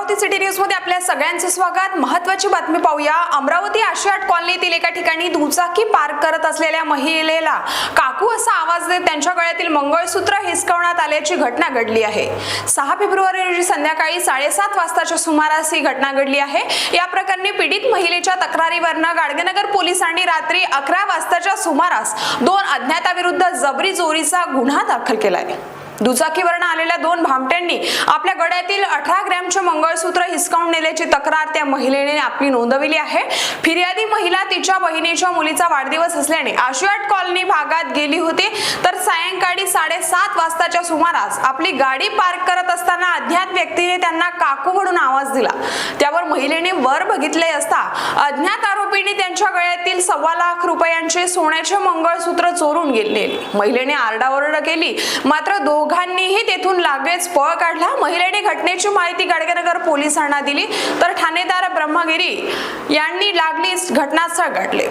Amravati city news मध्ये आपल्या सगळ्यांचे स्वागत। महत्त्वाची बातमी पाहूया। अमरावती आशियाड कॉलनीतील एका ठिकाणी दुचाकी पार्क करत असलेल्या महिलेला काकू असा आवाज देत त्यांच्या गळ्यातील मंगळसूत्र हिसकावण्यात आल्याची घटना घडली आहे। 6 फेब्रुवारी रोजी संध्याकाळी 7:30 वाजताच्या सुमारास ही घटना घडली आहे। या प्रकरणी पीडित महिलेच्या तक्रारीवरून गाडगेनगर पोलिसांनी रात्री 11 वाजताच्या सुमारास 2 अज्ञाताविरुद्ध जबरी चोरीचा गुन्हा दाखल केला आहे। दुचाकीवरून आलेल्या 2 भामट्यांनी आपल्या गळ्यातील 18 ग्रॅमचे मंगळसूत्र हिसकावून नेल्याची तक्रार त्या महिलेने आपली नोंदवली आहे। फिर्यादी महिला तिच्या बहिणीच्या मुलीचा वाढदिवस असल्याने आशियाड कॉलनी भागात गेली होती, तर सायंकाळी 7:30 वाजताच्या सुमारास आपली गाडी पार्क करत असताना अज्ञात व्यक्तीने त्यांना काकू म्हणून आवाज दिला। त्यावर महिलेने वर बघितले असता अज्ञात आरोपींनी त्यांच्या गळ्यातील 1.25 लाख रुपयांचे सोन्याचे मंगळसूत्र चोरून गेले। महिलेने आरडाओरडा केली, मात्र दोघांनीही तेथून लागेच पळ काढला। महिलेने घटनेची माहिती गाडगेनगर पोलिसांना दिली, तर ठाणेदार ब्रह्मगिरी यांनी लागलीच घटनास्थळ गाठले।